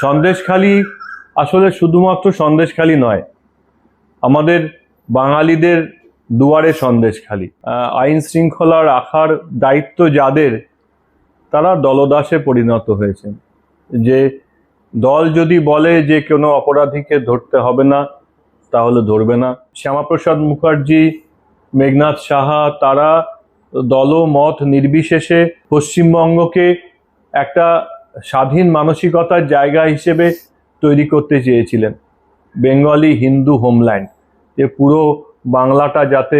সন্দেশখালি আসলে শুধুমাত্র সন্দেশখালি নয়, আমাদের বাঙালিদের দুয়ারে সন্দেশখালি। আইন শৃঙ্খলা রাখার দায়িত্ব যাদের, তারা দলদাসে পরিণত হয়েছে। যে দল যদি বলে যে কোনো অপরাধীকে ধরতে হবে না, তাহলে ধরবে না। শ্যামাপ্রসাদ মুখার্জি, মেঘনাদ সাহা, তারা দলমত নির্বিশেষে পশ্চিমবঙ্গকে একটা স্বাধীন মানসিকতার জায়গা হিসেবে তৈরি করতে চেয়েছিলেন। বেঙ্গলি হিন্দু হোমল্যান্ড, যে পুরো বাংলাটা যাতে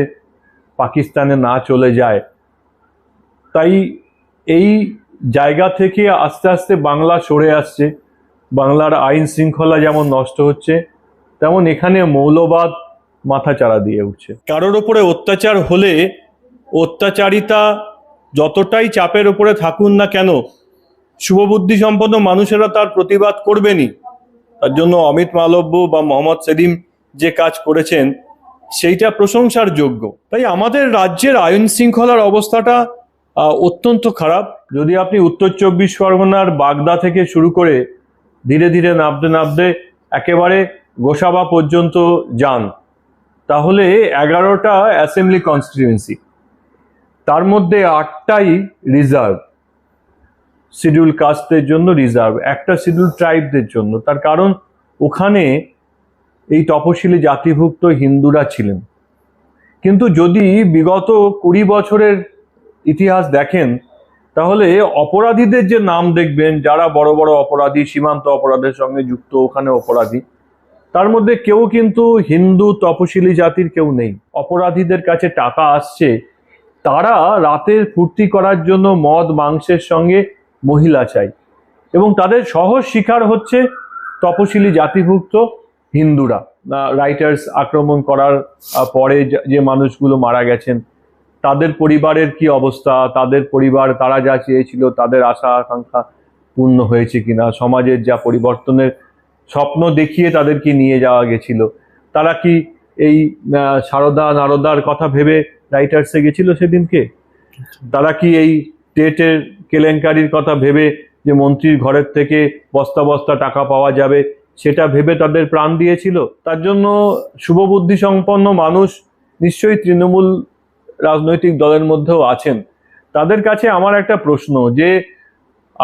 পাকিস্তানে না চলে যায়। তাই এই জায়গা থেকে আস্তে আস্তে বাংলা সরে আসছে। বাংলার আইন শৃঙ্খলা যেমন নষ্ট হচ্ছে, তেমন এখানে মৌলবাদ মাথাচাড়া দিয়ে উঠছে। কারোর ওপরে অত্যাচার হলে অত্যাচারিতা যতটাই চাপের ওপরে থাকুন না কেন, শুভবুদ্ধি সম্পন্ন মানুষেরা তার প্রতিবাদ করবেনই। তার জন্য অমিত মালব্য বা মোহাম্মদ সেলিম যে কাজ করেছেন সেইটা প্রশংসার যোগ্য। তাই আমাদের রাজ্যের আইন শৃঙ্খলার অবস্থাটা অত্যন্ত খারাপ। যদি আপনি উত্তর চব্বিশ পরগনার বাগদা থেকে শুরু করে ধীরে ধীরে নামতে নামতে একেবারে গোসাবা পর্যন্ত যান, তাহলে 11টা অ্যাসেম্বলি কনস্টিটিউয়েন্সি, তার মধ্যে 8টাই রিজার্ভ, শিডিউল কাস্টদের জন্য রিজার্ভ, একটা শিডিউল ট্রাইবদের জন্য। তার কারণ ওখানে এই তপশিলি জাতিভুক্ত হিন্দুরা ছিলেন। কিন্তু যদি বিগত 20 বছরের ইতিহাস দেখেন, তাহলে অপরাধীদের যে নাম দেখবেন, যারা বড় বড় অপরাধী, সীমান্ত অপরাধের সঙ্গে যুক্ত ওখানে অপরাধী, তার মধ্যে কেউ কিন্তু হিন্দু তপশিলি জাতির কেউ নেই। অপরাধীদের কাছে টাকা আসছে, তারা রাতের ফুর্তি করার জন্য মদ মাংসের সঙ্গে মহিলা চাই, এবং তাদের সহজ শিকার হচ্ছে তপশিলি জাতিভুক্ত হিন্দুরা। রাইটার্স আক্রমণ করার পরে যে মানুষগুলো মারা গেছেন, তাদের পরিবারের কি অবস্থা, তাদের পরিবার তারা যা চেয়েছিল তাদের আশা আকাঙ্ক্ষা পূর্ণ হয়েছে কিনা, সমাজের যা পরিবর্তনের স্বপ্ন দেখিয়ে তাদেরকে নিয়ে যাওয়া গেছিল, তারা কি এই সারদা নারদার কথা ভেবে রাইটার্সে গেছিল সেদিনকে? তারা কি এই টেটের কেলেঙ্কারির কথা ভেবে যে মন্ত্রীর ঘরের থেকে বস্তা বস্তা টাকা পাওয়া যাবে সেটা ভেবে তাদের প্রাণ দিয়েছিল? তার জন্য শুভবুদ্ধি সম্পন্ন মানুষ নিশ্চয়ই তৃণমূল রাজনৈতিক দলের মধ্যেও আছেন। তাদের কাছে আমার একটা প্রশ্ন, যে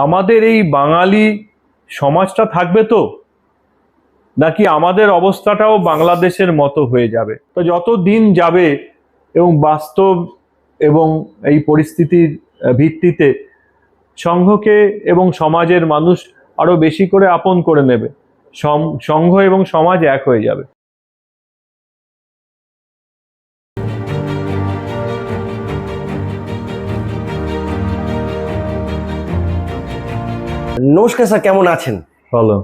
আমাদের এই বাঙালি সমাজটা থাকবে তো, নাকি আমাদের অবস্থাটাও বাংলাদেশের মতো হয়ে যাবে? তো যত দিন যাবে এবং বাস্তব এবং এই পরিস্থিতির ভিত্তিতে সংঘকে এবং সমাজের মানুষ আরো বেশি করে আপন করে নেবে, সংঘ এবং সমাজ এক হয়ে যাবে। নমস্কার স্যার, কেমন আছেন? ভালো।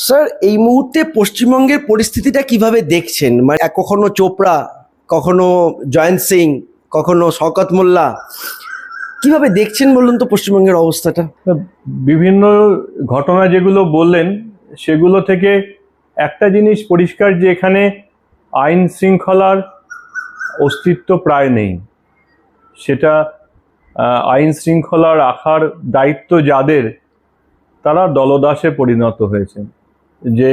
স্যার, এই মুহূর্তে পশ্চিমবঙ্গের পরিস্থিতিটা কিভাবে দেখছেন? মানে কখনো চোপড়া, কখনো জয়ন্ত সিং, কখনো শওকত মোল্লা, কিভাবে দেখছেন বলুন তো পশ্চিমবঙ্গের অবস্থাটা? বিভিন্ন ঘটনা যেগুলো বললেন সেগুলো থেকে একটা জিনিস পরিষ্কার, যে এখানে আইন শৃঙ্খলার অস্তিত্ব প্রায় নেই। সেটা আইন শৃঙ্খলা রাখার দায়িত্ব যাদের, তারা দলদাসে পরিণত হয়েছেন। যে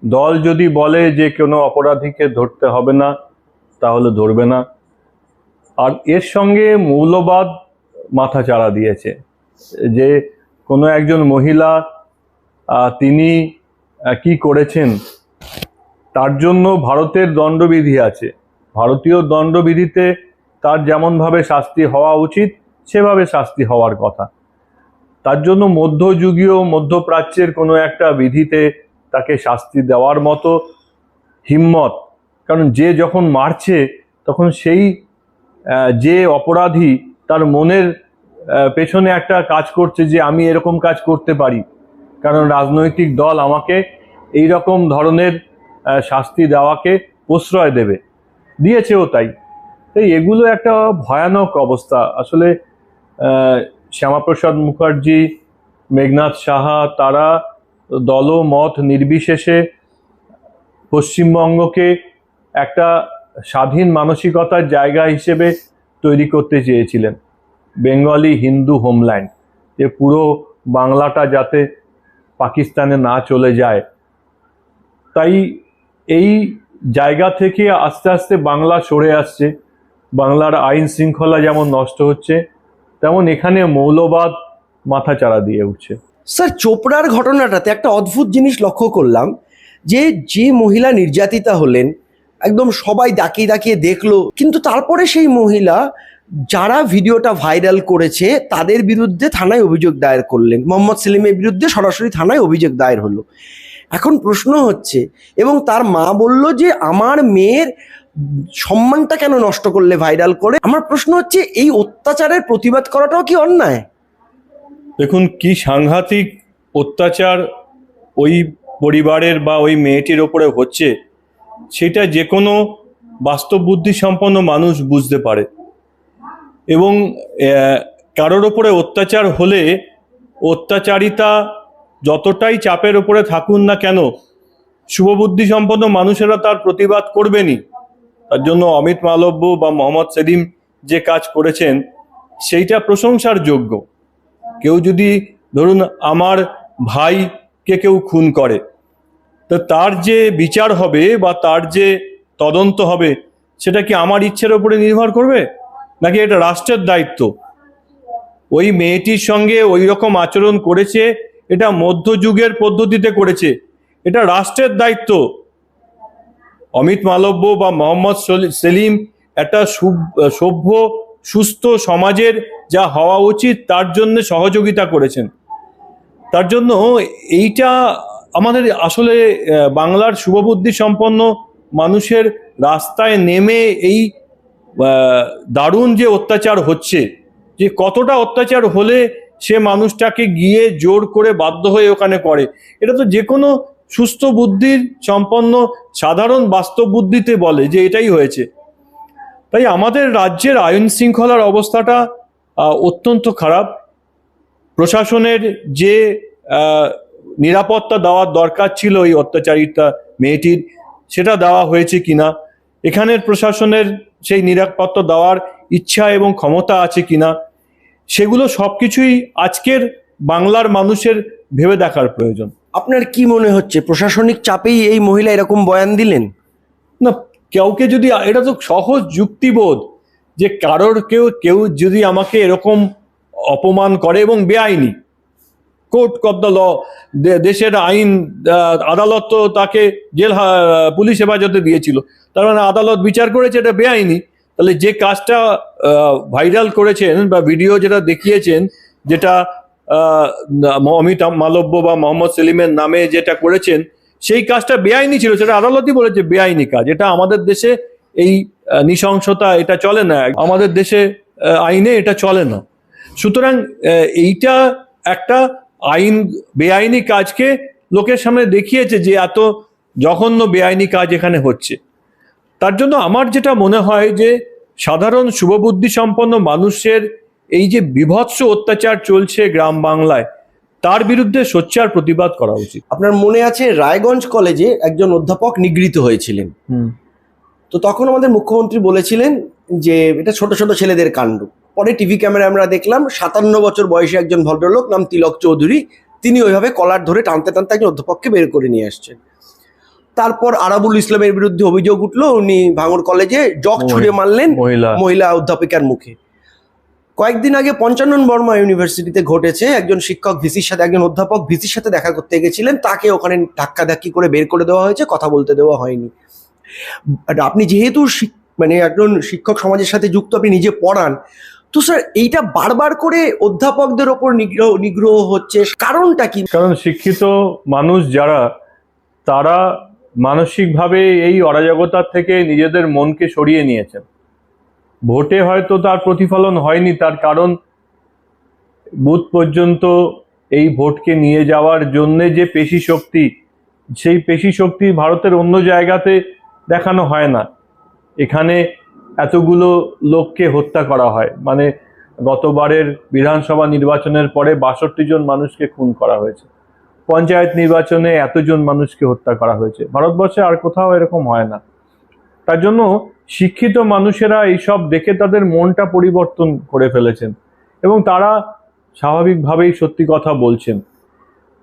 দল যদি বলে যে কোনো অপরাধীকে ধরতে হবে না, তাহলে ধরবে না। আর এর সঙ্গে মৌলবাদ মাথাচাড়া দিয়েছে। যে কোনো একজন মহিলা তিনি কি করেছেন তার জন্য ভারতের দণ্ডবিধি আছে। ভারতীয় দণ্ডবিধিতে তার যেমনভাবে শাস্তি হওয়া উচিত সেভাবে শাস্তি হওয়ার কথা। তার জন্য মধ্যযুগীয় মধ্যপ্রাচ্যের কোনো একটা বিধিতে তাকে শাস্তি দেওয়ার মতো হিম্মত, কারণ যে যখন মারছে তখন সেই যে অপরাধী, তার মনের পেছনে একটা কাজ করছে যে আমি এরকম কাজ করতে পারি, কারণ রাজনৈতিক দল আমাকে এই রকম ধরনের শাস্তি দেওয়াকে প্রশ্রয় দেবে, দিয়েছেও তাই। তাই এগুলো একটা ভয়ানক অবস্থা। আসলে শ্যামাপ্রসাদ মুখার্জি, মেঘনাদ সাহা, তারা দলমত নির্বিশেষে পশ্চিমবঙ্গকে একটা স্বাধীন মানসিকতার জায়গা হিসেবে তৈরি করতে চেয়েছিলেন। বেঙ্গলি হিন্দু হোমল্যান্ড, যে পুরো বাংলাটা যাতে পাকিস্তানে না চলে যায়। তাই এই জায়গা থেকে আস্তে আস্তে বাংলা সরে আসছে। বাংলার আইন শৃঙ্খলা যেমন নষ্ট হচ্ছে, তেমন এখানে মৌলবাদ মাথাচাড়া দিয়ে উঠছে। স্যার, চোপড়ার ঘটনাটাতে একটা অদ্ভুত জিনিস লক্ষ্য করলাম, যে মহিলা নির্যাতিতা হলেন, একদম সবাই দাকিয়ে দাকিয়ে দেখলো, কিন্তু তারপরে সেই মহিলা যারা ভিডিওটা ভাইরাল করেছে তাদের বিরুদ্ধে থানায় অভিযোগ দায়ের করলেন। মোহাম্মদ সেলিমের বিরুদ্ধে সরাসরি থানায় অভিযোগ দায়ের হলো। এখন প্রশ্ন হচ্ছে, এবং তার মা বলল যে আমার মেয়ের সম্মানটা কেন নষ্ট করলে ভাইরাল করে। আমার প্রশ্ন হচ্ছে, এই অত্যাচারের প্রতিবাদ করাটাও কি অন্যায়? দেখুন কি সাংঘাতিক অত্যাচার ওই পরিবারের বা ওই মেয়েটির ওপরে হচ্ছে, সেটা যে কোনো বাস্তব বুদ্ধি সম্পন্ন মানুষ বুঝতে পারে। এবং কারোর ওপরে অত্যাচার হলে অত্যাচারিতা যতটাই চাপের ওপরে থাকুন না কেন, শুভবুদ্ধি সম্পন্ন মানুষেরা তার প্রতিবাদ করবেনই। তার জন্য অমিত মালব্য বা মোহাম্মদ সেলিম যে কাজ করেছেন সেইটা প্রশংসার যোগ্য। কেউ যদি ধরুন আমার ভাইকে কেউ খুন করে, তো তার যে বিচার হবে বা তার যে তদন্ত হবে, সেটা কি আমার ইচ্ছের ওপরে নির্ভর করবে, নাকি এটা রাষ্ট্রের দায়িত্ব? ওই মেয়েটির সঙ্গে ওই রকম আচরণ করেছে, এটা মধ্যযুগের পদ্ধতিতে করেছে, এটা রাষ্ট্রের দায়িত্ব। অমিত মালব্য বা মোহাম্মদ সেলিম একটা সভ্য সুস্থ সমাজের যা হওয়া উচিত তার জন্য সহযোগিতা করেছেন। তার জন্য এইটা আমাদের আসলে বাংলার শুভবুদ্ধি সম্পন্ন মানুষের রাস্তায় নেমে এই দারুণ যে অত্যাচার হচ্ছে, যে কতটা অত্যাচার হলে সে মানুষটাকে গিয়ে জোর করে বাধ্য হয়ে ওখানে করে, এটা তো যে কোনো সুস্থ বুদ্ধির সম্পন্ন সাধারণ বাস্তব বুদ্ধিতে বলে যে এটাই হয়েছে। তাই আমাদের রাজ্যের আইন শৃঙ্খলার অবস্থাটা অত্যন্ত খারাপ। প্রশাসনের যে নিরাপত্তা দেওয়ার দরকার ছিল এই অত্যাচারিতা মেয়েটির, সেটা দেওয়া হয়েছে কিনা, এখানের প্রশাসনের সেই নিরাপত্তা দেওয়ার ইচ্ছা এবং ক্ষমতা আছে কিনা, সেগুলো সবকিছুই আজকের বাংলার মানুষের ভেবে দেখার প্রয়োজন। আপনার কি মনে হচ্ছে প্রশাসনিক চাপেই এই মহিলা এরকম বয়ান দিলেন? না, কাউকে যদি, এটা তো সহজ যুক্তিবোধ যে কারোর কেউ যদি আমাকে এরকম অপমান করে এবং বেআইনি, কোর্ট অফ দ্য ল, দেশের আইন আদালত তো তাকে পুলিশ হেফাজতে দিয়েছিল, তার মানে আদালত বিচার করেছে এটা বেআইনি। তাহলে যে কাজটা ভাইরাল করেছেন বা ভিডিও যেটা দেখিয়েছেন, যেটা অমিত মালব্য বা মোহাম্মদ সেলিমের নামে যেটা করেছেন, সেই কাজটা বেআইনি ছিল, সেটা আদালতই বলেছে বেআইনি কাজ। এটা আমাদের দেশে এই নৃশংসতা এটা চলে না, আমাদের দেশে আইনে এটা চলে না। সুতরাং এইটা একটা আইন বেআইনি কাজকে লোকের সামনে দেখিয়েছে যে এত জঘন্য বেআইনি কাজ এখানে হচ্ছে। তার জন্য আমার যেটা মনে হয় যে সাধারণ শুভবুদ্ধি সম্পন্ন মানুষের এই যে বীভৎস অত্যাচার চলছে গ্রাম বাংলায়, তার বিরুদ্ধে সোচ্চার প্রতিবাদ করা উচিত। আপনার মনে আছে রায়গঞ্জ কলেজে একজন অধ্যাপক নিগৃহীত হয়েছিলেন, তো তখন আমাদের মুখ্যমন্ত্রী বলেছিলেন যে এটা ছোট ছোট ছেলেদের কাণ্ড। পরে টিভি ক্যামেরায় আমরা দেখলাম 57 বছর বয়সী একজন ভদ্রলোক, নাম তিলক চৌধুরী, তিনি ওইভাবে কলার ধরে টানতে টানতে একজন অধ্যাপককে বের করে নিয়ে আসছেন। তারপর আরাবুল ইসলামের বিরুদ্ধে অভিযোগ উঠলো, উনি ভাঙড় কলেজে জগ ছুঁড়ে মারলেন মহিলা অধ্যাপিকার মুখে। কয়েকদিন আগে পঞ্চানন বর্মা ইউনিভার্সিটিতে ঘটেছে, একজন শিক্ষক ভিসির সাথে, একজন অধ্যাপক ভিসির সাথে দেখা করতে গেছিলেন, তাকে ওখানে ধাক্কাধাক্কি করে বের করে দেওয়া হয়েছে, কথা বলতে দেওয়া হয়নি। আপনি যেহেতু মানে একজন শিক্ষক সমাজের সাথে যুক্ত, আপনি নিজে পড়ান, তো স্যার এইটা বারবার করে অধ্যাপকদের ওপর নিগ্রহ হচ্ছে, কারণটা কি? কারণ শিক্ষিত মানুষ যারা, তারা মানসিকভাবে এই অরাজকতার থেকে নিজেদের মনকে সরিয়ে নিয়েছেন। ভোটে হয়তো তার প্রতিফলন হয়নি, তার কারণ বুথ পর্যন্ত এই ভোটকে নিয়ে যাওয়ার জন্য যে পেশি শক্তি, সেই পেশি শক্তি ভারতের অন্য জায়গাতে দেখানো হয় না। এখানে এতগুলো লোককে হত্যা করা হয়, মানে গতবারের বিধানসভা নির্বাচনের পরে 62 জন মানুষকে খুন করা হয়েছে, পঞ্চায়েত নির্বাচনে এতজন মানুষকে হত্যা করা হয়েছে, ভারতবর্ষে আর কোথাও এরকম হয় না। তার জন্য শিক্ষিত মানুষেরা এইসব দেখে তাদের মনটা পরিবর্তন করে ফেলেছেন এবং তারা স্বাভাবিকভাবেই সত্যি কথা বলছেন।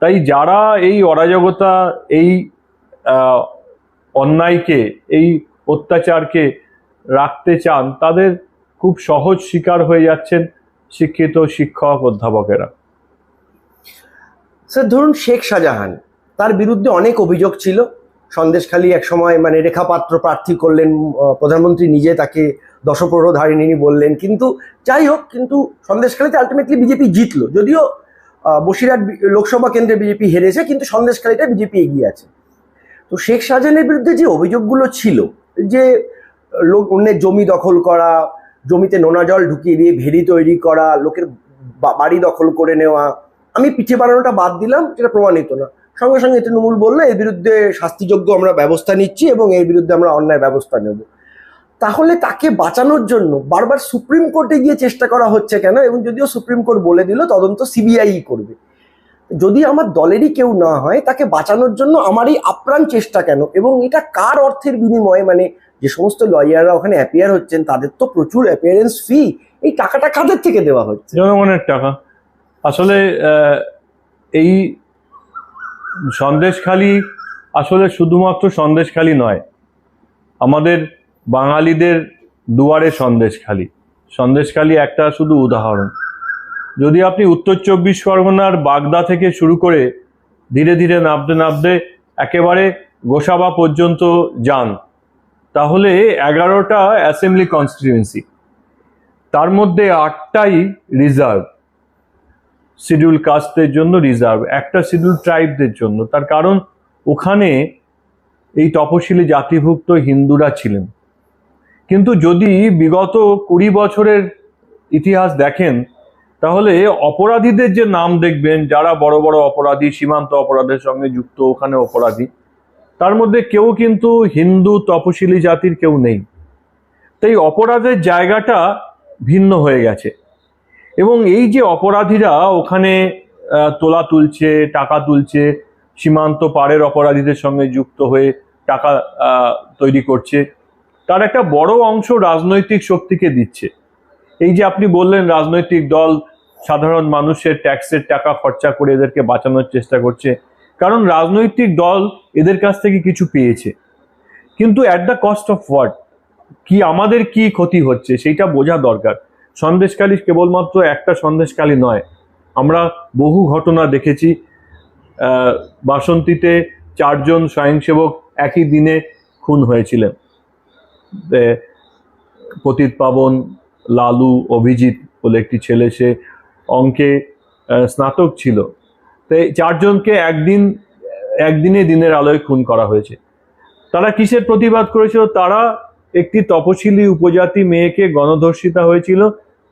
তাই যারা এই অরাজকতা, এই আহ, অন্যায়কে, এই অত্যাচারকে রাখতে চান, তাদের খুব সহজ শিকার হয়ে যাচ্ছেন শিক্ষিত শিক্ষক অধ্যাপকেরা। স্যার ধরুন শেখ শাহজাহান, তার বিরুদ্ধে অনেক অভিযোগ ছিল। সন্দেশখালী এক সময় মানে রেখাপাত্র প্রার্থী করলেন, প্রধানমন্ত্রী নিজে তাকে দশপ্রহরধারিণী বললেন, কিন্তু যাই হোক, কিন্তু সন্দেশখালীতে আলটিমেটলি বিজেপি জিতলো, যদিও বসিরহাট লোকসভা কেন্দ্রে বিজেপি হেরেছে, কিন্তু সন্দেশখালীতে বিজেপি এগিয়ে আছে। তো শেখ শাহজাহানের বিরুদ্ধে যে অভিযোগগুলো ছিল, যে লোক অন্যের জমি দখল করা, জমিতে নোনা জল ঢুকিয়ে দিয়ে ভেড়ি তৈরি করা, লোকের বাড়ি দখল করে নেওয়া, আমি পিঠে বানানোটা বাদ দিলাম, যেটা প্রমাণিত না, সঙ্গে সঙ্গে তৃণমূল বললো এর বিরুদ্ধে শাস্তিযোগ্য আমরা ব্যবস্থা নিচ্ছি এবং এর বিরুদ্ধে আমরা অন্যায় ব্যবস্থা নেব। তাহলে তাকে বাঁচানোর জন্য বারবার সুপ্রিম কোর্টে গিয়ে চেষ্টা করা হচ্ছে কেন? এবং যদিও সুপ্রিম কোর্ট বলে দিল তদন্ত সিবিআই করবে, যদি আমার দলেরই কেউ না হয়, তাকে বাঁচানোর জন্য আমার এই আপ্রাণ চেষ্টা কেন? এবং এটা কার অর্থের বিনিময়ে? মানে যে সমস্ত লয়াররা ওখানে অ্যাপিয়ার হচ্ছেন তাদের তো প্রচুর অ্যাপিয়ারেন্স ফি, এই টাকাটা কাদের থেকে দেওয়া হচ্ছে? জনগণের টাকা। আসলে এই সন্দেশখালী আসলে শুধুমাত্র সন্দেশখালী নয়, আমাদের বাঙালিদের দুয়ারে সন্দেশখালী। সন্দেশখালী একটা শুধু উদাহরণ। যদি আপনি উত্তর 24 পরগনার বাগদা থেকে শুরু করে ধীরে ধীরে নামতে নামতে একেবারে গোসাবা পর্যন্ত যান, তাহলে 11টা অ্যাসেম্বলি কনস্টিটিউয়েন্সি, তার মধ্যে 8টাই রিজার্ভ, শিডিউল কাস্টদের জন্য রিজার্ভ, একটা শিডিউল ট্রাইবদের জন্য। তার কারণ ওখানে এই তপশিলি জাতিভুক্ত হিন্দুরা ছিলেন। কিন্তু যদি বিগত 20 বছরের ইতিহাস দেখেন, তাহলে অপরাধীদের যে নাম দেখবেন, যারা বড় বড় অপরাধী, সীমান্ত অপরাধের সঙ্গে যুক্ত ওখানে অপরাধী, তার মধ্যে কেউ কিন্তু হিন্দু তপশিলি জাতির কেউ নেই। তাই অপরাধের জায়গাটা ভিন্ন হয়ে গেছে। এবং এই যে অপরাধীরা ওখানে তোলা তুলছে, টাকা তুলছে, সীমান্ত পারের অপরাধীদের সঙ্গে যুক্ত হয়ে টাকা তৈরি করছে, তার একটা বড় অংশ রাজনৈতিক শক্তিকে দিচ্ছে। এই যে আপনি বললেন রাজনৈতিক দল সাধারণ মানুষের ট্যাক্সের টাকা খরচা করে এদেরকে বাঁচানোর চেষ্টা করছে, কারণ রাজনৈতিক দল এদের কাছ থেকে কিছু পেয়েছে। কিন্তু at the cost of what? কি আমাদের কি ক্ষতি হচ্ছে সেইটা বোঝা দরকার। সন্দেশখালী কেবলমাত্র একটা সন্দেশখালী নয়, আমরা বহু ঘটনা দেখেছি। বাসন্তীতে 4 জন স্বয়ংসেবক একই দিনে খুন হয়েছিলেন। পতিত পাবন, লালু, অভিজিৎ বলে একটি ছেলে, সে অঙ্কে স্নাতক ছিল। তাই 4 জনকে একদিনে দিনের আলোয় খুন করা হয়েছে। তারা কিসের প্রতিবাদ করেছিল? তারা একটি তপশিলি উপজাতি মেয়েকে গণধর্ষিতা হয়েছিল,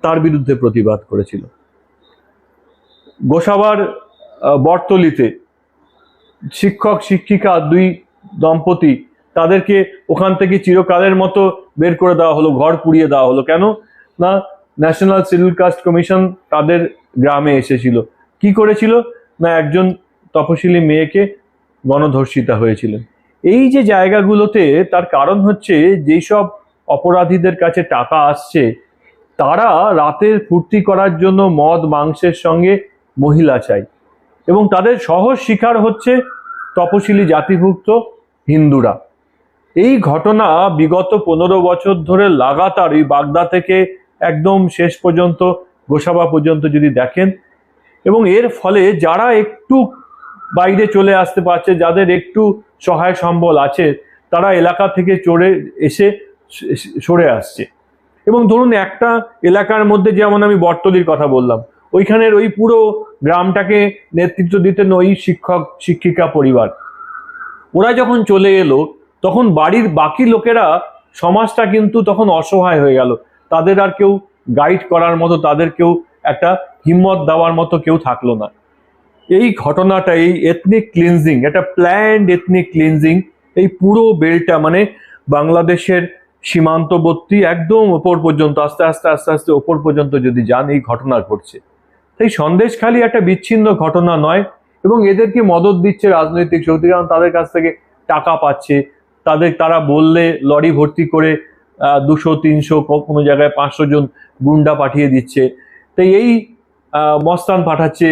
তার বিরুদ্ধে প্রতিবাদ করেছিল। গোসাবার বটতলিতে শিক্ষক শিক্ষিকা 2 দম্পতি, তাদেরকে ওখান থেকে চিরকালের মতো বের করে দেওয়া হলো, ঘর পুড়িয়ে দেওয়া হলো। কেন না? ন্যাশনাল শিডিউল কাস্ট কমিশন তাদের গ্রামে এসেছিল। কি করেছিল না, একজন তপশিলি মেয়েকে গণধর্ষিতা হয়েছিলেন। এই যে জায়গাগুলোতে, তার কারণ হচ্ছে যেই সব অপরাধীদের কাছে টাকা আসছে, তারা রাতের ফুর্তি করার জন্য মদ মাংসের সঙ্গে মহিলা চাই, এবং তাদের সহজ শিকার হচ্ছে তপশিলি জাতিভুক্ত হিন্দুরা। এই ঘটনা বিগত 15 বছর ধরে লাগাতার এই বাগদা থেকে একদম শেষ পর্যন্ত গোসাবা পর্যন্ত যদি দেখেন, এবং এর ফলে যারা একটু বাইরে চলে আসতে পারছে, যাদের একটু সহায় সম্বল আছে, তারা এলাকা থেকে সরে আসছে। এবং ধরুন একটা এলাকার মধ্যে, যেমন আমি বটতলির কথা বললাম, ওইখানের ওই পুরো গ্রামটাকে নেতৃত্ব দিতেন ওই শিক্ষক শিক্ষিকা পরিবার। ওরা যখন চলে এলো, তখন বাড়ির বাকি লোকেরা, সমাজটা কিন্তু তখন অসহায় হয়ে গেল। তাদের আর কেউ গাইড করার মতো, তাদের কেউ একটা হিম্মত দেওয়ার মতো কেউ থাকলো না। এই ঘটনাটা, এই এথনিক ক্লিনজিং, একটা প্ল্যান্ড এথনিক ক্লিনজিং, এই পুরো বেলটা মানে বাংলাদেশের সীমান্তবর্তী একদম ওপর পর্যন্ত, আস্তে আস্তে আস্তে আস্তে ওপর পর্যন্ত যদি যান, এই ঘটনা ঘটছে। তাই সন্দেশখালী একটা বিচ্ছিন্ন ঘটনা নয়, এবং এদেরকে মদত দিচ্ছে রাজনৈতিক শক্তি, কারণ তাদের কাছ থেকে টাকা পাচ্ছে। তারা বললে লরি ভর্তি করে 200-300, কোনো জায়গায় 500 জন গুন্ডা পাঠিয়ে দিচ্ছে। তাই এই মস্তান পাঠাচ্ছে,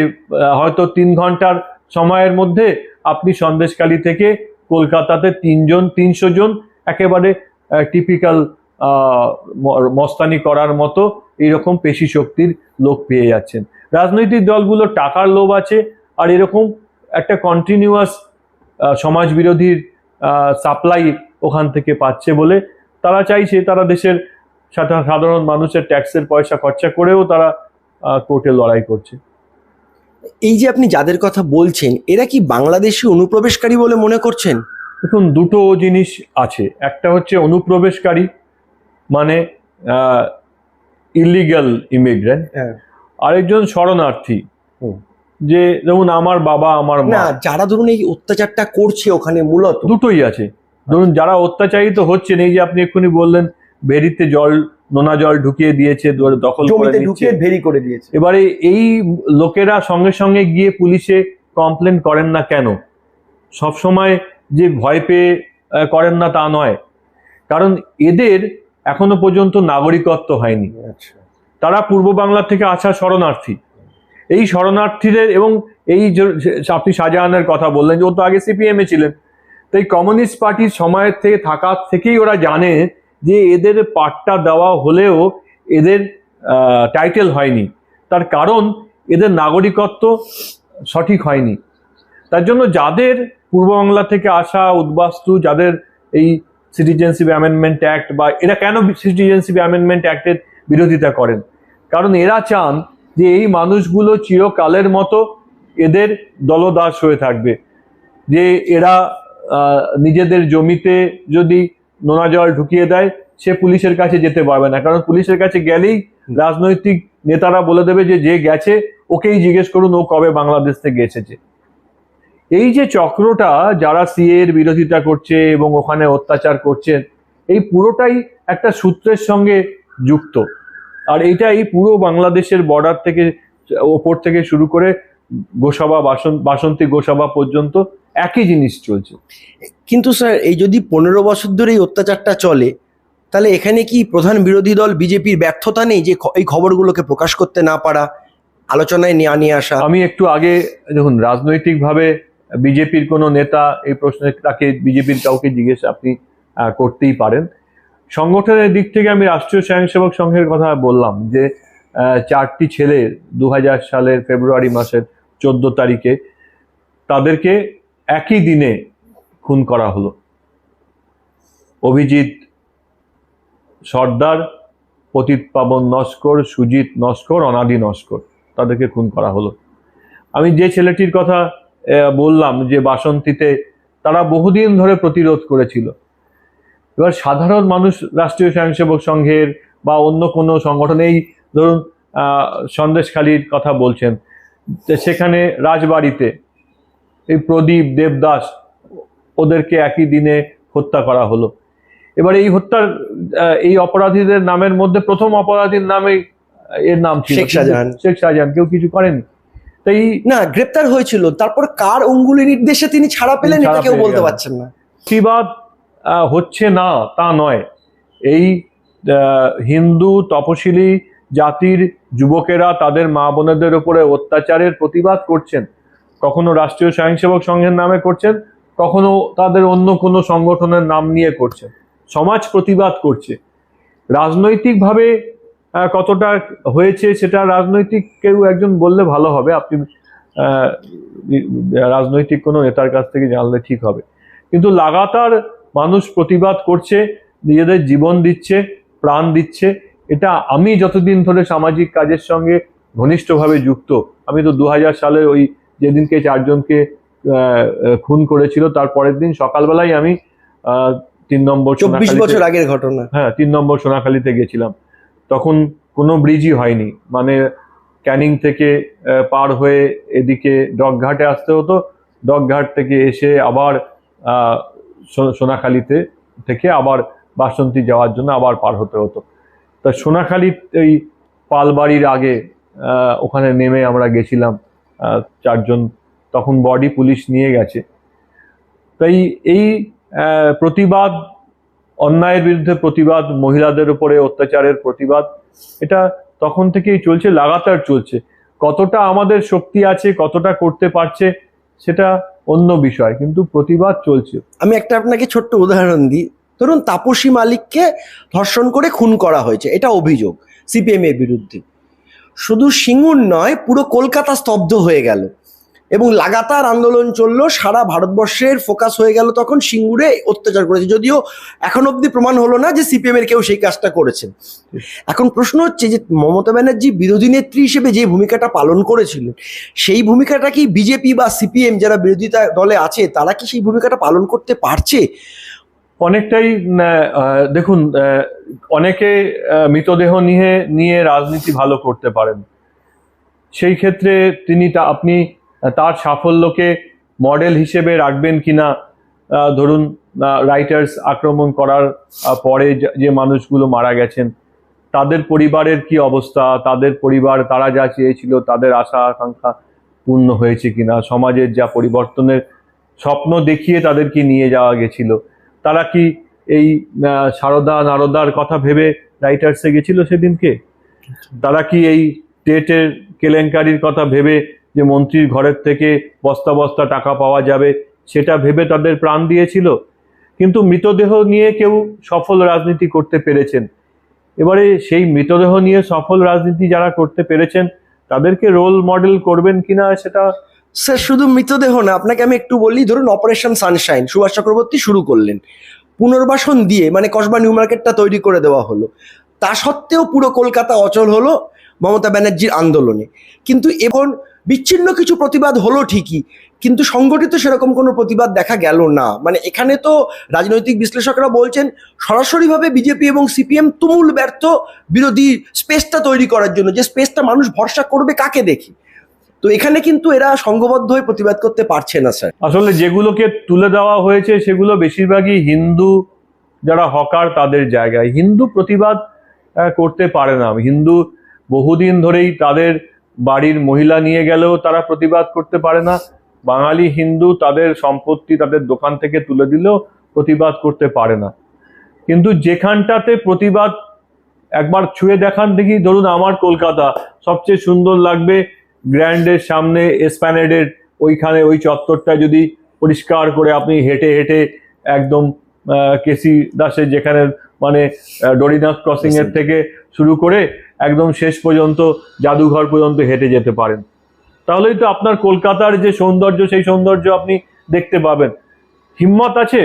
হয়তো 3 ঘন্টার সময়ের মধ্যে আপনি সন্দেশখালী থেকে কলকাতাতে 300 জন একেবারে টিপিক্যাল মস্তানি করার মতো এইরকম পেশি শক্তির লোক পেয়ে যাচ্ছেন। রাজনৈতিক দলগুলো টাকার লোভ আছে, আর এরকম একটা কন্টিনিউয়াস সমাজ বিরোধীর সাপ্লাই ওখান থেকে পাচ্ছে বলে তারা চাইছে, তারা দেশের সাধারণ মানুষের ট্যাক্সের পয়সা খরচা করেও তারা কোর্টে লড়াই করছে। এই যে আপনি যাদের কথা বলছেন, এরা কি বাংলাদেশি অনুপ্রবেশকারী বলে মনে করছেন? দেখুন, দুটো জিনিস আছে। একটা হচ্ছে অনুপ্রবেশকারী, মানে ইলিগাল ইমিগ্রেন্ট। হ্যাঁ। আরেকজন শরণার্থী, হুম। যে যেমন আমার বাবা আমার না, মা। যারা ধরুন এই অত্যাচারটা করছে ওখানে মূলত দুটোই আছে। ধরুন যারা অত্যাচারিত হচ্ছেন, এই যে আপনি এক্ষুনি বললেন ভেরিতে নোনা জল ঢুকিয়ে দিয়েছে, দখল করে জমিতে নিচ্ছে, ঢুকিয়ে ভেরি করে দিয়েছে। এবারে এই লোকেরা সঙ্গে সঙ্গে গিয়ে পুলিশে কমপ্লেন করেন না কেন? সব সময় যে ভয় পেয়ে করেন না তা নয়, কারণ এদের এখনো পর্যন্ত নাগরিকত্ব হয়নি। আচ্ছা। তারা পূর্ব বাংলা থেকে আসা শরণার্থী। এই শরণার্থীদের, এবং এই আপনি শাহজাহানের কথা বললেন যে ও তো আগে সিপিএম এ ছিলেন, তাই কমিউনিস্ট পার্টির সময়ের থেকে থাকার থেকেই ওরা জানে যে এদের পাট্টা দেওয়া হলেও এদের টাইটেল হয়নি, তার কারণ এদের নাগরিকত্ব সঠিক হয়নি। তার জন্য যাদের পূর্ব বাংলা থেকে আসা উদ্বাস্তু, যাদের এই সিটিজেনশিপ অ্যামেন্ডমেন্ট অ্যাক্ট, বা এরা কেন সিটিজেনশিপ অ্যামেন্ডমেন্ট অ্যাক্টের বিরোধিতা করেন? কারণ এরা চান যে এই মানুষগুলো চিরকালের মতো এদের দলদাস হয়ে থাকবে, যে এরা নিজেদের জমিতে যদি নোনা জল ঢুকিয়ে দেয় সে পুলিশের কাছে যেতে পারবে না, কারণ পুলিশের কাছে গেলেই রাজনৈতিক নেতারা বলে দেবে যে গেছে ওকেই জিজ্ঞেস করুন ও কবে বাংলাদেশ থেকে এসেছে। এই যে চক্রটা, যারা সিএ এর বিরোধিতা করছে এবং ওখানে অত্যাচার করছেন, এই পুরোটাই একটা সূত্রের সঙ্গে যুক্ত। আর এইটা এই পুরো বাংলাদেশের বর্ডার থেকে ওপর থেকে শুরু করে গোসাবা বাসন্তী গোসাবা পর্যন্ত একই জিনিস চলছে। কিন্তু স্যার, এই যদি 15 বছর ধরে এই অত্যাচারটা চলে, তাহলে এখানে কি প্রধান বিরোধী দল বিজেপির ব্যর্থতা নেই যে এই খবরগুলোকে প্রকাশ করতে না পারা, আলোচনায় নিয়ে আসা? আমি একটু আগে, দেখুন, রাজনৈতিকভাবে বিজেপির কোনো নেতা এই প্রশ্নে তাকে বিজেপির কাউকে জিজ্ঞেস আপনি করতেই পারেন। সংগঠনের দিক থেকে আমি রাষ্ট্রীয় স্বয়ংসেবক সংঘের কথা বললাম যে 4টি ছেলে 2000 সালের ফেব্রুয়ারি মাসের 14 তারিখে তাদেরকে একই দিনে খুন করা হলো। অভিজিৎ সর্দার, পতিত পাবন নস্কর, সুজিত নস্কর, অনাদি নস্কর, তাদেরকে খুন করা হলো। আমি যে ছেলেটির কথা বললাম যে বাসন্তীতে, তারা বহুদিন ধরে প্রতিরোধ করেছিল। এবার সাধারণ মানুষ রাষ্ট্রীয় স্বয়ংসেবক সংঘের বা অন্য কোনো সংগঠন, এই ধরুন সন্দেশখালীর কথা বলছেন, সেখানে রাজবাড়িতে এই প্রদীপ দেবদাস, ওদেরকে একই দিনে হত্যা করা হলো। এবার এই হত্যার এই অপরাধীদের নামের মধ্যে প্রথম অপরাধীর নামে এর নাম ছিল শেখ শাহজাহান। শেখ শাহজাহান, কেউ কিছু করেনি। তাই না, গ্রেপ্তার হয়েছিল, তারপর কার অঙ্গুলি নির্দেশে তিনি ছাড়া পেলেন এটা কেউ বলতে পারছেন না। প্রতিবাদ হচ্ছে না তা নয়, এই হিন্দু তপশিলি জাতির যুবকেরা তাদের মা বোনেদের উপরে অত্যাচারের প্রতিবাদ করছেন, কখনো রাষ্ট্রীয় স্বয়ংসেবক সংঘের নামে করছেন, কখনো তাদের অন্য কোনো সংগঠনের নাম নিয়ে করছেন। সমাজ প্রতিবাদ করছে। রাজনৈতিকভাবে কতটা হয়েছে সেটা রাজনৈতিক কেউ একজন বললে ভালো হবে, আপনি রাজনৈতিক কোনো নেতার কাছ থেকে জানলে ঠিক হবে। কিন্তু লাগাতার মানুষ প্রতিবাদ করছে, নিজেদের জীবন দিচ্ছে, প্রাণ দিচ্ছে। এটা আমি যতদিন ধরে সামাজিক কাজের সঙ্গে ঘনিষ্ঠভাবে যুক্ত, আমি তো 2000 সালের ওই যেদিনকে 4 জনকে খুন করেছিল তার পরের দিন সকালবেলায় আমি 3 নম্বর 24 বছর আগের ঘটনা, হ্যাঁ 3 নম্বর সোনাখালীতে গেছিলাম। তখন কোনো ব্রিজই হয়নি, মানে ক্যানিং থেকে পার হয়ে এদিকে ডকঘাটে আসতে হতো, ডকঘাট থেকে এসে আবার সোনাখালীতে থেকে আবার বাসন্তী যাওয়ার জন্য আবার পার হতে হতো। তা সোনাখালী এই পালবাড়ির আগে ওখানে নেমে আমরা গেছিলাম 4 জন, তখন বডি পুলিশ নিয়ে গেছে। তাই এই প্রতিবাদ, অন্যায়ের বিরুদ্ধে প্রতিবাদ, মহিলাদের উপরে অত্যাচারের প্রতিবাদ, এটা তখন থেকেই চলছে, লাগাতার চলছে। কতটা আমাদের শক্তি আছে, কতটা করতে পারছে সেটা অন্য বিষয়, কিন্তু প্রতিবাদ চলছে। আমি একটা আপনাকে ছোট্ট উদাহরণ দিই। ধরুন তাপসী মালিককে ধর্ষণ করে খুন করা হয়েছে, এটা অভিযোগ সিপিএম এর বিরুদ্ধে। শুধু সিঙ্গুর নয়, পুরো কলকাতা স্তব্ধ হয়ে গেল এবং লাগাতার আন্দোলন চললো, সারা ভারতবর্ষের ফোকাস হয়ে গেল তখন সিঙ্গুরে অত্যাচার করেছে, যদিও এখন অবধি প্রমাণ হলো না যে সিপিএম এর কেউ সেই কাজটা করেছেন। এখন প্রশ্ন হচ্ছে যে মমতা ব্যানার্জি বিরোধী নেত্রী হিসেবে যে ভূমিকাটা পালন করেছিলেন, সেই ভূমিকাটা কি বিজেপি বা সিপিএম যারা বিরোধিতা দলে আছে তারা কি সেই ভূমিকাটা পালন করতে পারছে? অনেকটাই দেখুন, অনেকে মৃতদেহ নিয়ে নিয়ে রাজনীতি ভালো করতে পারেন। সেই ক্ষেত্রে আপনি তার সাফল্যকে মডেল হিসেবে রাখবেন কিনা, ধরুন রাইটার্স আক্রমণ করার পরে যে মানুষগুলো মারা গেছেন তাদের পরিবারের কি অবস্থা, তাদের পরিবার তারা যা চেয়েছিল তাদের আশা আকাঙ্ক্ষা পূর্ণ হয়েছে কিনা, সমাজের যা পরিবর্তনের স্বপ্ন দেখিয়ে তাদেরকে নিয়ে যাওয়া গেছিল, তারা কি এই সারদা নারদার কথা ভেবে রাইটার্সে গেছিল সেদিনকে? তারা কি এই টেটের কেলেঙ্কারির কথা ভেবে যে মন্ত্রীর ঘরের থেকে বস্তা বস্তা টাকা পাওয়া যাবে সেটা ভেবে তাদের প্রাণ দিয়েছিল? কিন্তু মৃতদেহ নিয়ে কেউ সফল রাজনীতি করতে পেরেছেন। এবারে সেই মৃতদেহ নিয়ে সফল রাজনীতি যারা করতে পেরেছেন তাদেরকে রোল মডেল করবেন কিনা সেটা। স্যার শুধু মৃতদেহ না, আপনাকে আমি একটু বলি, ধরুন অপারেশন সানশাইন সুভাষ চক্রবর্তী শুরু করলেন, পুনর্বাসন দিয়ে মানে কসবা নিউ মার্কেটটা তৈরি করে দেওয়া হলো, তা সত্ত্বেও পুরো কলকাতা অচল হলো মমতা ব্যানার্জির আন্দোলনে। কিন্তু এখন বিচ্ছিন্ন কিছু প্রতিবাদ হলো ঠিকই, কিন্তু সংগঠিত সেরকম কোনো প্রতিবাদ দেখা গেল না। মানে এখানে তো রাজনৈতিক বিশ্লেষকরা বলছেন সরাসরিভাবে বিজেপি এবং সিপিএম তুমুল ব্যর্থ বিরোধী স্পেসটা তৈরি করার জন্য, যে স্পেসটা মানুষ ভরসা করবে কাকে দেখি। তো এখানে কিন্তু এরা সংঘবদ্ধ হয়ে প্রতিবাদ করতে পারছে না স্যার। আসলে যেগুলোকে তুলে দেওয়া হয়েছে সেগুলো বেশিরভাগই হিন্দু যারা হকার তাদের জায়গায়। হিন্দু প্রতিবাদ করতে পারে না। হিন্দু বহুদিন ধরেই তাদের বাড়ির মহিলা নিয়ে গেলেও তারা প্রতিবাদ করতে পারে না। বাঙালি হিন্দু তাদের সম্পত্তি তাদের দোকান থেকে তুলে দিলেও প্রতিবাদ করতে পারে না। কিন্তু যেখানটাতে প্রতিবাদ একবার ছুঁয়ে দেখান দেখি, ধরুন আমার কলকাতা সবচেয়ে সুন্দর লাগবে গ্র্যান্ডের সামনে এসপ্ল্যানেডের ওইখানে ওই চত্বরটা যদি পরিষ্কার করে আপনি হেঁটে হেঁটে একদম কেসি দাসের যেখানে মানে ডরিনাথ ক্রসিং এর থেকে শুরু করে একদম শেষ পর্যন্ত জাদুঘর পর্যন্ত হেঁটে যেতে পারেন, তাহলেই তো আপনার কলকাতার যে সৌন্দর্য সেই সৌন্দর্য আপনি দেখতে পাবেন। হিম্মত আছে,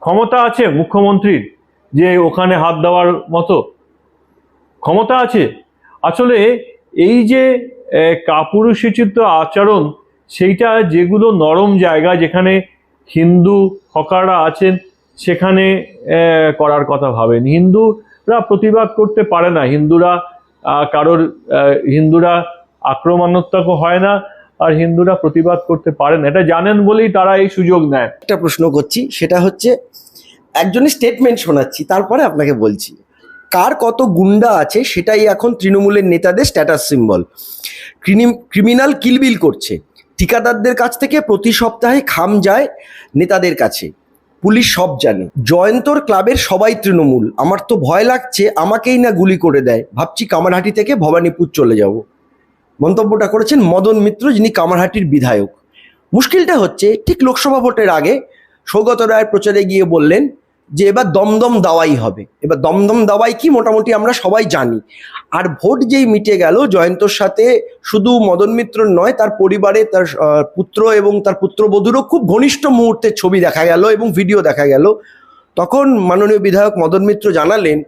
ক্ষমতা আছে মুখ্যমন্ত্রীর যে ওখানে হাত দেওয়ার মতো ক্ষমতা আছে? আসলে এই যে কাপুরুষোচিত আচরণ, সেইটা যেগুলো নরম জায়গা যেখানে হিন্দু হকাররা আছেন সেখানে করার কথা ভাবেন। হিন্দুরা প্রতিবাদ করতে পারে না, হিন্দুরা আক্রমণাত্মক হয় না, আর হিন্দুরা প্রতিবাদ করতে পারে না, এটা জানেন বলেই তারা এই সুযোগ নেয়। একটা প্রশ্ন করছি, সেটা হচ্ছে একজনের স্টেটমেন্ট শোনাচ্ছি তারপরে আপনাকে বলছি। কার কত গুন্ডা আছে সেটাই এখন তৃণমূলের নেতাদের স্ট্যাটাস সিম্বল। ক্রিমিনাল কিলবিল করছে, ঠিকাদারদের কাছ থেকে প্রতি সপ্তাহে খাম যায় নেতাদের কাছে, পুলিশ সব জানে। জয়ন্তর ক্লাবের সবাই তৃণমূল, আমার তো ভয় লাগছে আমাকেই না গুলি করে দেয়, ভাবছি কামারহাটি থেকে ভবানীপুর চলে যাব। মন্তব্যটা করেছেন মদন মিত্র, যিনি কামারহাটির বিধায়ক। মুশকিলটা হচ্ছে ঠিক লোকসভা ভোটের আগে সৌগত রায়ের প্রচারে গিয়ে বললেন যে এবার দমদম দাওয়াই হবে। এবার দমদম দাওয়াই কি মোটামুটি আমরা সবাই জানি। আর ভোট যেই মিটে গেল, জয়ন্তর সাথে শুধু মদন মিত্র নয়, তার পরিবারে তার পুত্র এবং তার পুত্রবধূরও খুব ঘনিষ্ঠ মুহূর্তের ছবি দেখা গেল এবং ভিডিও দেখা গেল। তখন মাননীয় বিধায়ক মদন মিত্র জানালেন,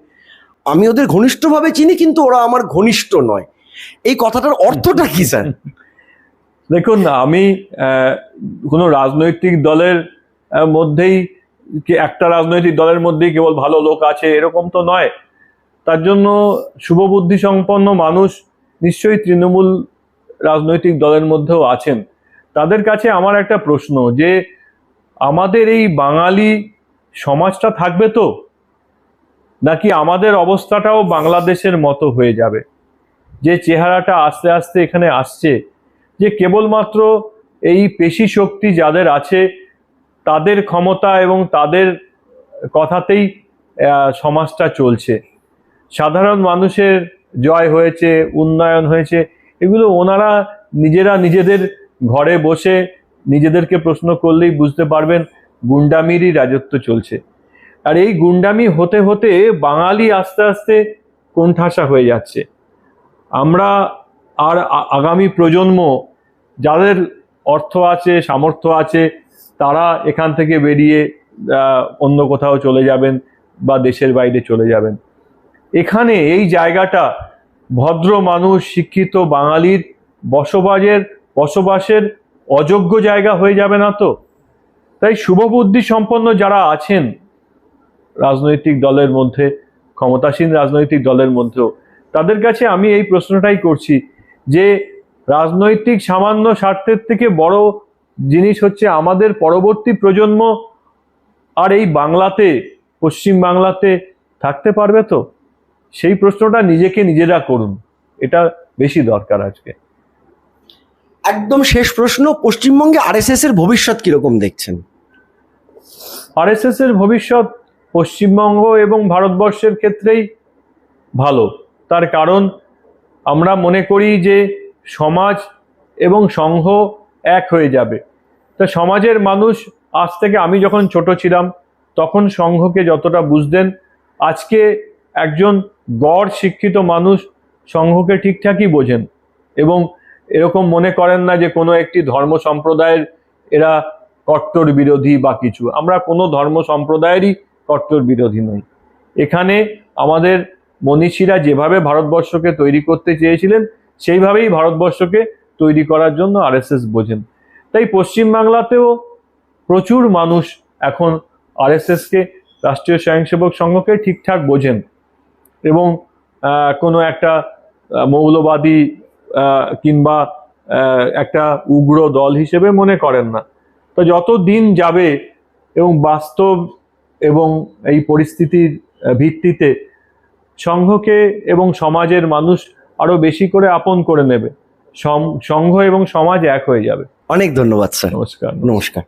আমি ওদের ঘনিষ্ঠভাবে চিনি কিন্তু ওরা আমার ঘনিষ্ঠ নয়। এই কথাটার অর্থটা কি স্যার? দেখুন, আমি কোনো রাজনৈতিক দলের মধ্যেই একটা রাজনৈতিক দলের মধ্যেই কেবল ভালো লোক আছে এরকম তো নয়। তার জন্য শুভবুদ্ধি সম্পন্ন মানুষ নিশ্চয়ই তৃণমূল রাজনৈতিক দলের মধ্যেও আছেন। তাদের কাছে আমার একটা প্রশ্ন, যে আমাদের এই বাঙালি সমাজটা থাকবে তো, নাকি আমাদের অবস্থাটাও বাংলাদেশের মতো হয়ে যাবে? যে চেহারাটা আস্তে আস্তে এখানে আসছে, যে কেবলমাত্র এই পেশি শক্তি যাদের আছে তাদের ক্ষমতা এবং তাদের কথাতেই সমাজটা চলছে, সাধারণ মানুষের জয় হয়েছে, উন্নয়ন হয়েছে, এগুলো ওনারা নিজেরা নিজেদের ঘরে বসে নিজেদেরকে প্রশ্ন করলেই বুঝতে পারবেন গুন্ডামিরই রাজত্ব চলছে। আর এই গুন্ডামি হতে হতে বাঙালি আস্তে আস্তে কোণঠাসা হয়ে যাচ্ছে। আমরা আর আগামী প্রজন্ম, যাদের অর্থ আছে, সামর্থ্য আছে, তারা এখান থেকে বেরিয়ে অন্য কোথাও চলে যাবেন বা দেশের বাইরে চলে যাবেন। এখানে এই জায়গাটা ভদ্র মানুষ, শিক্ষিত বাঙালির বসবাসের অযোগ্য জায়গা হয়ে যাবে না তো? তাই শুভবুদ্ধি সম্পন্ন যারা আছেন রাজনৈতিক দলের মধ্যে, ক্ষমতাসীন রাজনৈতিক দলের মধ্যেও, তাদের কাছে আমি এই প্রশ্নটাই করছি যে রাজনৈতিক সামান্য স্বার্থের থেকে বড় জিনিস হচ্ছে আমাদের পরবর্তী প্রজন্ম আর এই বাংলাতে, পশ্চিম বাংলাতে থাকতে পারবে তো? সেই প্রশ্নটা নিজেকে নিজেরা করুন, এটা বেশি দরকার আজকে। একদম শেষ প্রশ্ন, পশ্চিমবঙ্গে আরএসএস এর ভবিষ্যৎ কিরকম দেখছেন? আরএসএস এর ভবিষ্যৎ পশ্চিমবঙ্গ এবং ভারতবর্ষের ক্ষেত্রেই ভালো। তার কারণ আমরা মনে করি যে সমাজ এবং সংঘ এক হয়ে যাবে। তা সমাজের মানুষ আজ থেকে, আমি যখন ছোট ছিলাম তখন সংঘকে যতটা বুঝতেন, আজকে একজন গড় শিক্ষিত মানুষ সংঘকে ঠিকঠাকই বোঝেন এবং এরকম মনে করেন না যে কোনো একটি ধর্ম সম্প্রদায়ের এরা কট্টর বিরোধী বা কিছু। আমরা কোনো ধর্ম সম্প্রদায়েরই কট্টর বিরোধী নই। এখানে আমাদের মনীষীরা যেভাবে ভারতবর্ষকে তৈরি করতে চেয়েছিলেন সেইভাবেই ভারতবর্ষকে তৈরি করার জন্য আরএসএস বোঝেন। তাই পশ্চিমবাংলাতেও প্রচুর মানুষ এখন আরএসএসকে, রাষ্ট্রীয় স্বয়ংসেবক সংঘকে ঠিকঠাক বোঝেন এবং কোনো একটা মৌলবাদী কিংবা একটা উগ্র দল হিসেবে মনে করেন না। তো যত দিন যাবে এবং বাস্তব এবং এই পরিস্থিতির ভিত্তিতে সংঘকে এবং সমাজের মানুষ আরো বেশি করে আপন করে নেবে, সংঘ এবং সমাজ এক হয়ে যাবে। অনেক ধন্যবাদ স্যার। নমস্কার। নমস্কার।